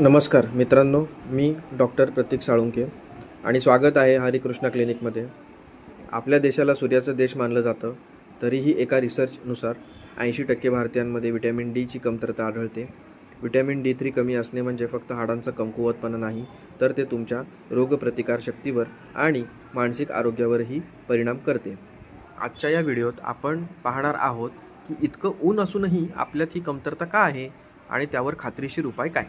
नमस्कार मित्रांनो, मी डॉक्टर प्रतीक साळुंके आणि स्वागत आहे हरिकृष्णा क्लिनिकमध्ये. आपल्या देशाला सूर्याचा देश मानलं जातं, तरीही एका रिसर्चनुसार 80% भारतीयांमध्ये व्हिटॅमिन डीची कमतरता आढळते. व्हिटॅमिन D3 कमी असणे म्हणजे फक्त हाडांचा कमकुवतपणा नाही, तर ते तुमच्या रोगप्रतिकारशक्तीवर आणि मानसिक आरोग्यावरही परिणाम करते. आजच्या या व्हिडिओत आपण पाहणार आहोत की इतकं ऊन असूनही आपल्यात ही कमतरता का आहे आणि त्यावर खात्रीशीर उपाय काय.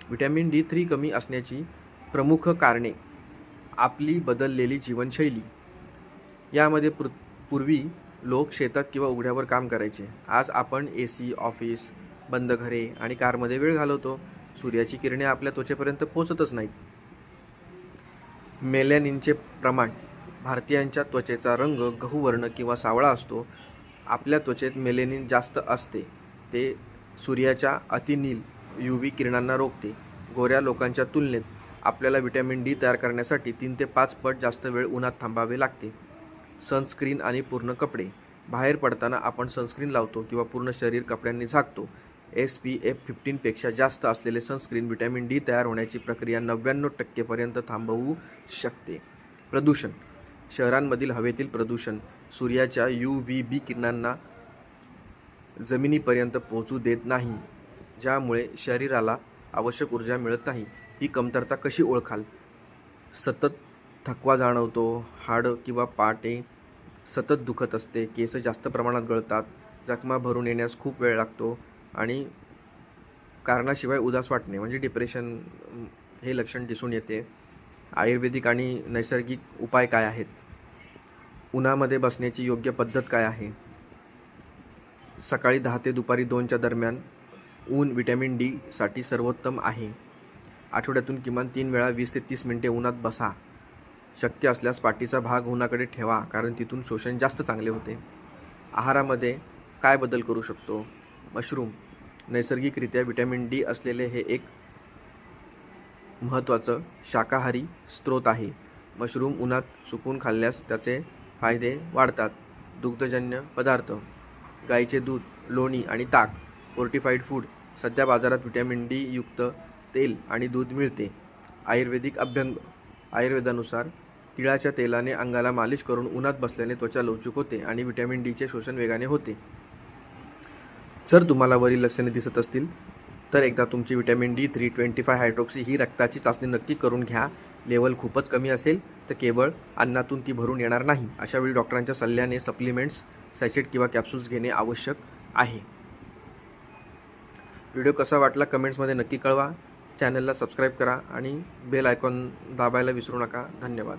व्हिटॅमिन D3 कमी असण्याची प्रमुख कारणे: आपली बदललेली जीवनशैली. यामध्ये पूर्वी लोक शेतात किंवा उघड्यावर काम करायचे. आज आपण AC, ऑफिस, बंद घरे आणि कारमध्ये वेळ घालवतो. सूर्याची किरणे आपल्या त्वचेपर्यंत पोचतच नाहीत. मेलॅनिनचे प्रमाण. भारतीयांच्या त्वचेचा रंग गहूवर्ण किंवा सावळा असतो. आपल्या त्वचेत मेलॅनिन जास्त असते. ते सूर्याच्या अतिनील UV किरणांना रोखते. गोऱ्या लोकांच्या तुलनेत आपल्याला व्हिटॅमिन D तयार करण्यासाठी 3 ते 5 पट जास्त वेळ उन्हात थांबावे लागते. सनस्क्रीन आणि पूर्ण कपडे. बाहेर पडताना आपण सनस्क्रीन लावतो किंवा पूर्ण शरीर कपड्यांनी झाकतो. SPF 15 पेक्षा जास्त असलेले सनस्क्रीन व्हिटॅमिन D तयार होण्याची प्रक्रिया 99% पर्यंत थांबवू शकते. प्रदूषण. शहरांमधील हवेतील प्रदूषण सूर्याच्या UVB किरणांना जमिनीपर्यंत पोहोचू देत नाही, ज्यामुळे शरीराला आवश्यक ऊर्जा मिळत नाही. ही कमतरता कशी ओळखाल? सतत थकवा जाणवतो, हाडं किंवा पाटे सतत दुखत असते, केस जास्त प्रमाणात गळतात, जखमा भरून येण्यास खूप वेळ लागतो आणि कारणाशिवाय उदास वाटणे म्हणजे डिप्रेशन हे लक्षण दिसून येते. आयुर्वेदिक आणि नैसर्गिक उपाय काय आहेत? उन्हामध्ये बसण्याची योग्य पद्धत काय आहे? सकाळी 10 ते दुपारी 2च्या दरम्यान ऊन व्हिटॅमिन D साठी सर्वोत्तम आहे. आठवड्यातून किमान 3 वेळा 20 ते 30 मिनिटे उन्हात बसा. शक्य असल्यास पाठीचा भाग उन्हाकडे ठेवा, कारण तिथून शोषण जास्त चांगले होते. आहारामध्ये काय बदल करू शकतो? मशरूम. नैसर्गिकरित्या व्हिटॅमिन D असलेले हे एक महत्त्वाचं शाकाहारी स्रोत आहे. मशरूम उन्हात सुकवून खाल्ल्यास त्याचे फायदे वाढतात. दुग्धजन्य पदार्थ. गाईचे दूध, लोणी आणि ताक. Fortified food. सध्या बाजारात व्हिटॅमिन D युक्त तेल आणि दूध मिळते. आयुर्वेदिक अभ्यंग. आयुर्वेदानुसार तिळाच्या तेलाने अंगाला मालिश करून उन्हात बसल्याने त्वचा लवचिक होते आणि व्हिटॅमिन Dचे शोषण वेगाने होते. जर तुम्हाला वरील लक्षणे दिसत असतील तर एकदा तुमची व्हिटॅमिन D3 25 हायड्रॉक्सी ही रक्ताची चाचणी नक्की करून घ्या. लेवल खूपच कमी असेल तर केवळ अन्नातून ती भरून येणार नाही. अशावेळी डॉक्टरांच्या सल्ल्याने सप्लिमेंट्स, सॅचेट किंवा कॅप्सूल्स घेणे आवश्यक आहे. व्हिडिओ कसा वाटला कमेंट्समध्ये नक्की कळवा. चॅनलला सबस्क्राईब करा आणि बेल आयकॉन दाबायला विसरू नका. धन्यवाद.